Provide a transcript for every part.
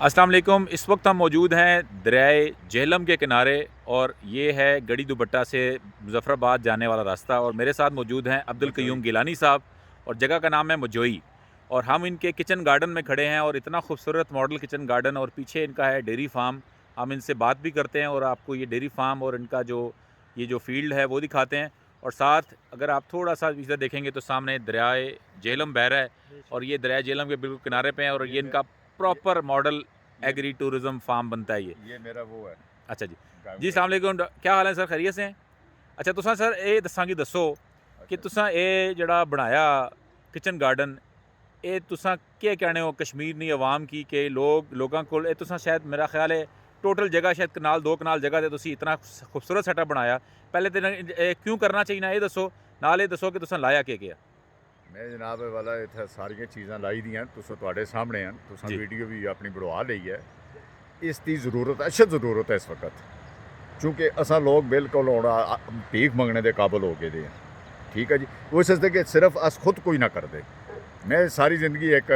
अस्सलाम वालेकुम। इस वक्त हम मौजूद हैं दरियाए जेहलम के किनारे और ये है गड़ी दुबट्टा से मुज़फ़्फ़राबाद जाने वाला रास्ता। और मेरे साथ मौजूद हैं अब्दुल क़य्यूम गिलानी साहब और जगह का नाम है मजोई। और हम इनके किचन गार्डन में खड़े हैं और इतना खूबसूरत मॉडल किचन गार्डन, और पीछे इनका है डेयरी फार्म। हम इनसे बात भी करते हैं और आपको ये डेयरी फार्म और इनका जो फील्ड है वो दिखाते हैं। और साथ अगर आप थोड़ा सा इधर देखेंगे तो सामने दरियाए जेहलम बह रहा है और ये दरियाए जेहलम के बिल्कुल किनारे पे है और ये इनका proper model agri tourism farm बनता है। ये मेरा वो है। अच्छा जी अस्सलाम वालेकुम। क्या हाल है सर, खैरियत से हैं? अच्छा, तुसां सर ये दस्सो कि तुसां ये जेह्ड़ा बनाया किचन गार्डन, ये तुसां केह् कहने हो कश्मीर दी आवाम की कि लोगों को तुसां शायद मेरा ख्याल है टोटल जगह शायद कनाल 2 कनाल जगह ते तुसी इतना खूबसूरत सेटअप बनाया। पहले तो क्यों करना चाहिए ना ये दसो, नाल ये दसो कि तुसां लाया केह् मैं जनाब वाला इत्थै सारियां चीज़ां लाई दियां तुहाडे सामने हैं। तुसां वीडियो भी अपनी बढ़वा ली है। इसकी ज़रूरत अशद ज़रूरत है इस वक्त, क्योंकि असा लोग बिल्कुल हुण भीख मंगने के काबल हो गए हैं। ठीक है जी, वो सोचते कि सिर्फ अस खुद कोई ना करते। मैं सारी ज़िंदगी एक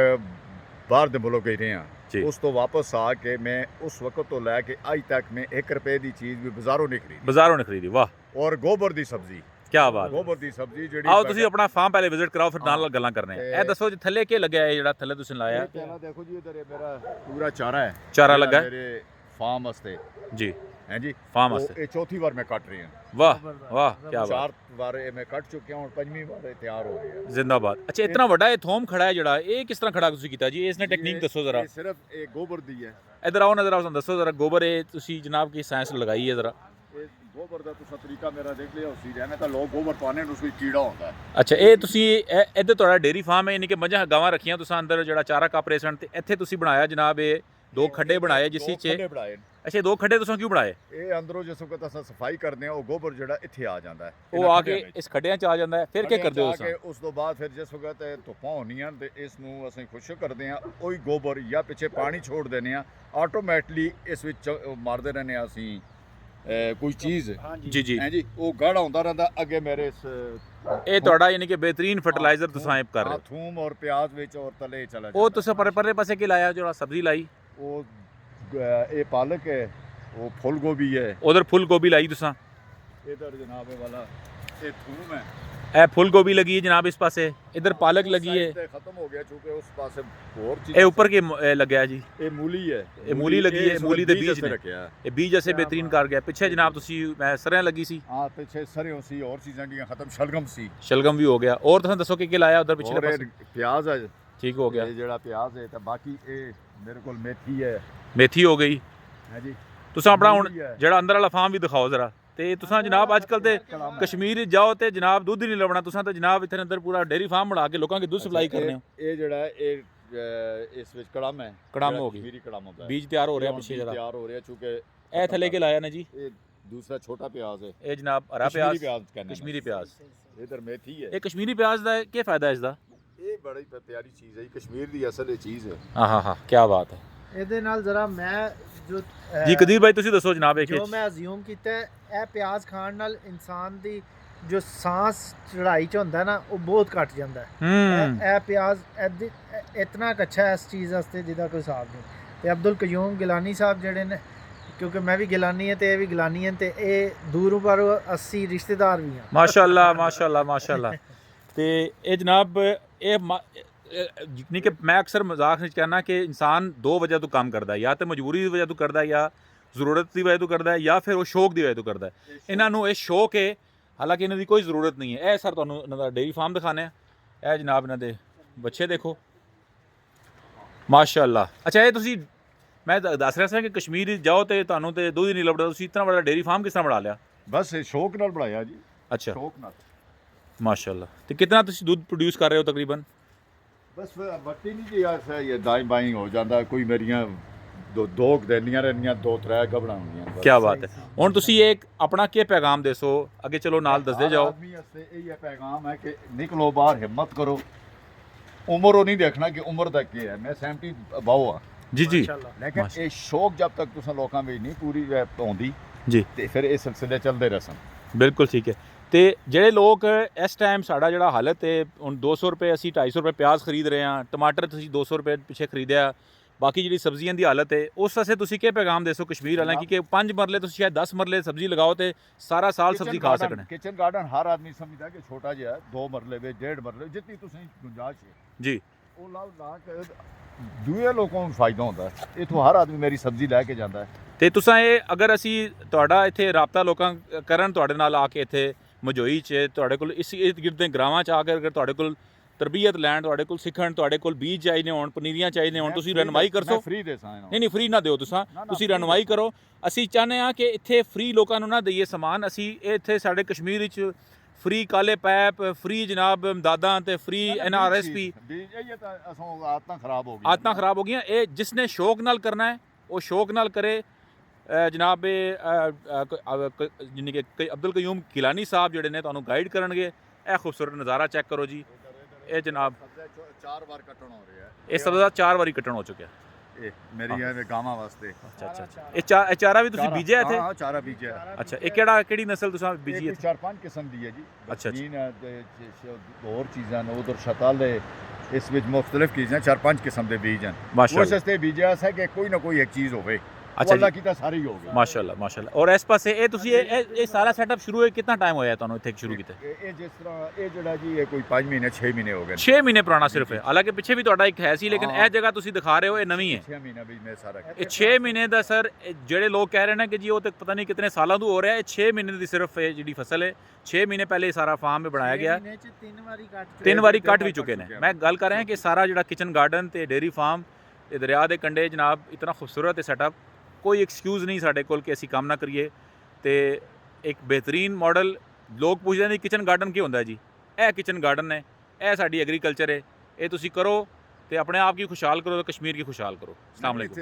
बाहर दे मुल्क गई रहा, उस तो वापस आके मैं उस वक्त तो लैके अज तक मैं 1 रुपए की चीज़ भी बाजारों नहीं खरीदी। वाह। और गोबर की सब्जी, क्या बात, गोबर की सब्जी जी। आओ तुसी अपना फार्म पहले विजिट कराओ, फिर नाल गल्लां करने। ए दसो जी थल्ले केह् लग्या है जेह्ड़ा थल्ले तुसीं लाया? देखो जी, इधर मेरा पूरा चारा है। चारा लगा है मेरे फार्म वास्ते जी। हैं जी, फार्म वास्ते। ये चौथी बार मैं कट रही हूँ। वाह वाह, क्या बात। 4 बार मैं कट चुके हूँ और 5वीं बार तैयार हो गया। जिंदाबाद। अच्छा, इतना बड़ा ये थोम खड़ा है जेह्ड़ा, ये किस तरह खड़ा तुसीं कीता जी? इसने टेक्निक दसो जरा। ये सिर्फ एक गोबर दी है। इधर आओ, नजर आओ, दसो जरा गोबर ये तुसीं जनाब की साइंस लगाई है जरा। गोबर का तुसा तरीका मेरा देख लिया उसी रहने तो लोग गोबर पाने नु उसमें कीड़ा होता है। अच्छा, ये तुसीं इधर तुहाडा डेयरी फार्म है, यानी कि मझां गावां रखियां तुसां अंदर जेह्ड़ा चारा कापरेशन, ते इत्थे तुसीं बनाया जनाब ये 2 खड्डे बनाए जिस च। अच्छा, 2 खड्डे तुसां क्यों बनाए? ये अंदरों जिस वक्त असां सफाई करते हैं वो गोबर जेह्ड़ा इत्थे आ जांदा है, वो आके इस खड्डियां च आ जांदा है। फिर क्या करदे हो तुसां? उस तो बाद फिर जिस वक्त धुप्पां होनियां ते इस नूं असीं खुश्क करदे हैं, ओही गोबर या पिछे पानी छोड़ देने हैं, ऑटोमैटिकली इस विच मारदे रहने असीं कोई चीज़ जी जी है जी, वो गाढ़ा होंदा रहिंदा। अगे मेरे इस ये तुहाडा यानी कि बेहतरीन फर्टिलाइजर तुसां कर रहे हो। थूम और प्याज विच और तले चला वो तुसां परले पासे की लाया जो सब्जी लाई? वो ये पालक है, वो फूल गोभी है, उधर फुल गोभी लाई तुसां। इधर जनाब वाला ये थूम है, ए फुल गोभी लगी है जनाब इस पासे, इधर पालक लगी है। खत्म हो गया क्योंकि उस पासे और चीज ए ऊपर के लग जी, ये मूली है, ये मूली लगी है। मूली दे बीज ने रखा है, ये बीज ऐसे बेहतरीन कर गया। पीछे जनाब तुसी सरें लगी सी। हां, पीछे सरें सी और चीज़ां दी खत्म, शलगम सी, शलगम भी हो गया। और तुसां दसो कि लाया उधर पिछले पासे? प्याज है, ठीक हो गया। ये जेड़ा प्याज है, तो बाकी ये मेरे कोल मेथी है। मेथी हो गई है जी। तुसां अपना हुण जेड़ा अंदर वाला फार्म भी दिखाओ जरा। ते तुसां जनाब अजकल ते कश्मीर जाओ ते जनाब दुद्ध ही नहीं लभना, तुसां ते जनाब इत्थे अंदर पूरा डेयरी फार्म बना के लोकां के दुद्ध सप्लाई करने हो। ये जेड़ा है इस विच कड़म है, कड़म हो गई, कश्मीरी कड़म होता है। बीज तैयार हो रहा है पीछे जरा, तैयार हो रहा है क्योंकि ए थले के लाया ना जी। ये दूसरा छोटा प्याज है, ये जनाब हरा प्याज, कश्मीरी प्याज। इधर मेथी है। ये कश्मीरी प्याज दा क्या फायदा है इसदा? ये बड़ी प्यारी चीज़ है, कश्मीर दी असल चीज़ है। हाँ, क्या बात है। ਇਹਦੇ ਨਾਲ ਜ਼ਰਾ ਮੈਂ ਜੋ ਜੀ ਕਦੀਰ ਭਾਈ ਤੁਸੀਂ ਦੱਸੋ ਜਨਾਬ। ਜੋ ਮੈਂ ਅਜ਼ਿਊਮ ਕੀਤਾ ਇਹ ਪਿਆਜ਼ ਖਾਣ ਨਾਲ ਇਨਸਾਨ ਦੀ ਜੋ ਸਾਹ ਚੜਾਈ ਚ ਹੁੰਦਾ ਨਾ ਉਹ ਬਹੁਤ ਘਟ ਜਾਂਦਾ ਹੈ। ਇਹ ਪਿਆਜ਼ ਇਤਨਾ ਅੱਛਾ ਹੈ ਇਸ ਚੀਜ਼ ਵਾਸਤੇ ਜਿਹਦਾ ਕੋਈ ਹਿਸਾਬ ਨਹੀਂ। ਤੇ ਅਬਦੁਲ ਕਯੂਮ ਗਿਲਾਨੀ ਸਾਹਿਬ ਜਿਹੜੇ ਨੇ, ਕਿਉਂਕਿ ਮੈਂ ਵੀ ਗਿਲਾਨੀ ਹਾਂ ਤੇ ਇਹ ਵੀ ਗਿਲਾਨੀ ਹੈ, ਤੇ ਇਹ ਦੂਰੋਂ ਪਰ ਅਸੀਂ ਰਿਸ਼ਤੇਦਾਰ ਵੀ ਹਾਂ। ਮਾਸ਼ਾਅੱਲਾ ਮਾਸ਼ਾਅੱਲਾ ਮਾਸ਼ਾਅੱਲਾ। ਤੇ ਇਹ ਜਨਾਬ ਇਹ जितनी कि मैं अक्सर मजाक नहीं कहना कि इंसान 2 वजह तो काम करता है, या तो मजबूरी की वजह तो करता है, या ज़रूरत की वजह तो करता है, या फिर वो शौक की वजह तो करता है। इन्हों ये शौक है, हालांकि इन्हों की कोई ज़रूरत नहीं है। यह सर तुहानूं इन्हां दा डेयरी फार्म दिखाने। यह जनाब इन्हां दे बच्चे देखो माशाअल्लाह। अच्छा, ये तुसीं मैं दस रहा कि कश्मीर जाओ तो तुहानूं ते दुद्ध ही नहीं लभदा, तुसीं इतना बड़ा डेयरी फार्म किस तरह बना लिया? बस शौक नाल बनाया जी। अच्छा, शौक नाल माशाअल्लाह। तो कितना तुसीं दुद्ध प्रोड्यूस कर रहे हो तकरीबन? बस बट्टी नहीं जी, ऐसा ये दाई बाई हो जाता। कोई मेरियां दो देनियां रहनियां, 2-3 गबड़ा होंदियां। क्या बात है। हुण तुसीं एक अपना क्या पैगाम देसो अगे, चलो नाल दसदे जाओ। आदमी वास्ते यही पैगाम है कि निकलो बाहर, हिम्मत करो। उम्र नहीं देखना कि उम्र तक क्या है। मैं 70 अबाव हाँ जी जी, लेकिन ये शौक जब तक तुसां लोकां विच नहीं पूरी होंदी जी, ते फिर ये सिलसिले चलदे रहसन। बिल्कुल ठीक है। तो ਜਿਹੜੇ ਲੋਕ ਇਸ ਟਾਈਮ ਸਾਡਾ ਜਿਹੜਾ ਹਾਲਤ ਹੈ, ਹੁਣ 200 ਰੁਪਏ ਅਸੀਂ 250 ਰੁਪਏ ਪਿਆਜ਼ ਖਰੀਦ ਰਹੇ ਹਾਂ, ਟਮਾਟਰ ਤੁਸੀਂ 200 ਰੁਪਏ ਪਿੱਛੇ ਖਰੀਦਿਆ, ਬਾਕੀ ਜਿਹੜੀ ਸਬਜ਼ੀਆਂ ਦੀ ਹਾਲਤ ਹੈ ਉਸ ਵਾਸਤੇ ਤੁਸੀਂ ਕੀ ਪੈਗਾਮ ਦੇਸੋ ਕਸ਼ਮੀਰ ਵਾਲਿਆਂ ਕਿ 5 ਮਰਲੇ ਤੁਸੀਂ ਸ਼ਾਇਦ 10 ਮਰਲੇ ਸਬਜ਼ੀ ਲਗਾਓ ਤੇ ਸਾਰਾ ਸਾਲ ਸਬਜ਼ੀ ਖਾ ਸਕਣਾ। ਕਿਚਨ ਗਾਰਡਨ ਹਰ ਆਦਮੀ ਸਮਝਦਾ ਕਿ ਛੋਟਾ ਜਿਹਾ ਹੈ, 2 ਮਰਲੇ ਵਿੱਚ 1.5 ਮਰਲੇ ਜਿੰਨੀ ਤੁਸੀਂ ਗੁੰਜਾਇਸ਼ ਹੈ ਜੀ ਉਹ ਲਾ ਕੇ ਦੂਏ ਲੋਕਾਂ ਨੂੰ ਫਾਇਦਾ ਹੁੰਦਾ ਹੈ। ਇਥੋਂ ਹਰ ਆਦਮੀ ਮੇਰੀ ਸਬਜ਼ੀ ਲੈ ਕੇ ਜਾਂਦਾ ਹੈ। ਤੇ ਤੁਸੀਂ ਇਹ ਅਗਰ ਅਸੀਂ ਤੁਹਾਡਾ ਇੱਥੇ ਰਾਬਤਾ ਲੋਕਾਂ ਕਰਨ ਤੁਹਾਡੇ ਨਾਲ ਆ ਕੇ ਇੱਥੇ ਮਜੋਈ 'ਚ ਤੁਹਾਡੇ ਕੋਲ ਇਸ ਇਰਦ ਗਿਰਦ ਦੇ ਗਰਾਵਾਂ 'ਚ ਆ ਕੇ ਅਗਰ ਤੁਹਾਡੇ ਕੋਲ ਤਰਬੀਅਤ ਲੈਣ, ਤੁਹਾਡੇ ਕੋਲ ਸਿੱਖਣ, ਤੁਹਾਡੇ ਕੋਲ ਬੀਜ ਚਾਹੀਦੇ ਹੋਣ, ਪਨੀਰੀਆਂ ਚਾਹੀਦੇ ਹੋਣ, ਤੁਸੀਂ ਰਹਿਨਮਾਈ ਕਰਸੋ। ਫ੍ਰੀ ਦੇ ਸਾਂ ਇਹਨਾਂ ਨਹੀਂ ਫ੍ਰੀ ਨਾ ਦਿਓ ਤੁਸੀਂ ਰਹਿਨਮਾਈ ਕਰੋ। ਅਸੀਂ ਚਾਹੁੰਦੇ ਹਾਂ ਕਿ ਇੱਥੇ ਫ੍ਰੀ ਲੋਕਾਂ ਨੂੰ ਨਾ ਦਈਏ ਸਮਾਨ। ਅਸੀਂ ਇੱਥੇ ਸਾਡੇ ਕਸ਼ਮੀਰ ਵਿੱਚ ਫ੍ਰੀ ਕਾਲੇ ਪੈਪ, ਫ੍ਰੀ ਜਨਾਬ ਇਮਦਾਦਾਂ ਤੇ ਫ੍ਰੀ NRSP ਇਹ ਤਾਂ ਅਸਾਂ ਆਦਤਾਂ ਖਰਾਬ ਹੋ ਗਈਆਂ। ਆਦਤਾਂ ਖਰਾਬ ਹੋ ਗਈਆਂ। ਇਹ ਜਿਸਨੇ ਸ਼ੌਕ ਨਾਲ ਕਰਨਾ ਹੈ ਉਹ ਸ਼ੌਕ ਨਾਲ ਕਰੇ। ਜਨਾਬ ਜਿੰਨੀ ਕਿ ਅਬਦੁਲ ਕਯੂਮ ਗਿਲਾਨੀ ਸਾਹਿਬ ਜਿਹੜੇ ਨੇ ਤੁਹਾਨੂੰ ਗਾਈਡ ਕਰਨਗੇ। ਇਹ ਖੂਬਸੂਰਤ ਨਜ਼ਾਰਾ ਚੈੱਕ ਕਰੋ ਜੀ। ਇਹ ਜਨਾਬ 4 ਵਾਰ ਕੱਟਣ ਹੋ ਰਿਹਾ ਹੈ। ਇਹ ਸਬਜ਼ਾ 4 ਵਾਰੀ ਕੱਟਣ ਹੋ ਚੁੱਕਿਆ। ਇਹ ਮੇਰੀ ਇਹ ਗਾਵਾਂ ਵਾਸਤੇ। ਅੱਛਾ ਇਹ ਚਾਰਾ ਵੀ ਤੁਸੀਂ ਬੀਜਿਆ ਇੱਥੇ? ਹਾਂ ਚਾਰਾ ਬੀਜਿਆ। ਅੱਛਾ ਇਹ ਕਿਹੜੀ ਨਸਲ ਤੁਸੀਂ ਬੀਜੀ ਹੈ? 4-5 ਕਿਸਮ ਦੀ ਹੈ ਜੀ। ਅੱਛਾ ਹੋਰ ਚੀਜ਼ਾਂ ਨੇ ਉਧਰ ਸ਼ਤਾਲ ਹੈ, ਇਸ ਵਿੱਚ ਮੁxtਲਿਫ ਚੀਜ਼ਾਂ 4-5 ਕਿਸਮ ਦੇ ਬੀਜ ਹਨ। ਮਾਸ਼ਾਅੱਲਾ ਕੋਸ਼ਿਸ਼ ਤੇ ਬੀਜਿਆ ਹੈ ਕਿ ਕੋਈ ਨਾ ਕੋਈ ਇੱਕ ਚੀਜ਼ ਹੋਵੇ। ਅੱਛਾ ਅੱਲਾਹ ਕੀਤਾ ਸਾਰੀ ਹੋ ਗਈ। ਮਾਸ਼ਾਅੱਲਾ। ਔਰ ਇਸ ਪਾਸੇ ਇਹ ਤੁਸੀਂ ਇਹ ਸਾਰਾ ਸੈਟਅਪ ਸ਼ੁਰੂ ਹੋਏ ਕਿੰਨਾ ਟਾਈਮ ਹੋਇਆ ਤੁਹਾਨੂੰ ਇੱਥੇ ਸ਼ੁਰੂ ਕੀਤਾ? ਇਹ ਜਿਸ ਤਰ੍ਹਾਂ ਇਹ ਜਿਹੜਾ ਜੀ ਇਹ ਕੋਈ 5 ਮਹੀਨੇ 6 ਮਹੀਨੇ ਹੋ ਗਏ। 6 ਮਹੀਨੇ ਪੁਰਾਣਾ ਸਿਰਫ ਹੈ। ਹਾਲਾਂਕਿ ਪਿੱਛੇ ਵੀ ਤੁਹਾਡਾ ਇੱਕ ਹੈ ਸੀ ਲੇਕਿਨ ਇਹ ਜਗ੍ਹਾ ਤੁਸੀਂ ਦਿਖਾ ਰਹੇ ਹੋ ਇਹ ਨਵੀਂ ਹੈ। 6 ਮਹੀਨੇ ਵੀ ਮੈਂ ਸਾਰਾ ਇਹ 6 ਮਹੀਨੇ ਦਾ ਸਰ ਜਿਹੜੇ ਲੋਕ ਕਹਿ ਰਹੇ ਨੇ ਕਿ ਜੀ ਉਹ ਤੇ ਪਤਾ ਨਹੀਂ ਕਿਤਨੇ ਸਾਲਾਂ ਤੋਂ ਹੋ ਰਿਹਾ। ਇਹ 6 ਮਹੀਨੇ ਦੀ ਸਿਰਫ ਇਹ ਜਿਹੜੀ ਫਸਲ ਹੈ 6 ਮਹੀਨੇ ਪਹਿਲੇ ਸਾਰਾ ਫਾਰਮ ਬਣਾਇਆ ਗਿਆ। 3 ਵਾਰੀ ਕੱਟ ਵੀ ਚੁੱਕੇ ਨੇ। ਮੈਂ ਗੱਲ ਕਰ ਰਿਹਾ ਕਿ ਸਾਰਾ ਜਿਹੜਾ ਕਿਚਨ ਗਾਰਡਨ ਤੇ ਡੇਰੀ ਫਾਰਮ ਇਹ ਦਰਿਆ ਦੇ ਕੰਢੇ ਜਨਾਬ ਇਤਨਾ ਖੂਬਸੂਰਤ ਹੈ ਸੈਟਅਪ। ਕੋਈ ਐਕਸਕਿਊਜ਼ ਨਹੀਂ ਸਾਡੇ ਕੋਲ ਕਿ ਅਸੀਂ ਕੰਮ ਨਾ ਕਰੀਏ। ਤੇ ਇੱਕ ਬਿਹਤਰੀਨ ਮਾਡਲ ਲੋਕ ਪੁੱਛਦੇ ਨੇ ਕਿਚਨ ਗਾਰਡਨ ਕੀ ਹੁੰਦਾ ਜੀ? ਇਹ ਕਿਚਨ ਗਾਰਡਨ ਹੈ, ਇਹ ਸਾਡੀ ਐਗਰੀਕਲਚਰ ਹੈ। ਇਹ ਤੁਸੀਂ ਕਰੋ ਤੇ ਆਪਣੇ ਆਪ ਕੀ ਖੁਸ਼ਹਾਲ ਕਰੋ ਤੇ ਕਸ਼ਮੀਰ ਕੀ ਖੁਸ਼ਹਾਲ ਕਰੋ। ਅਸਲਾਮ ਵਾਲੇਕੁਮ।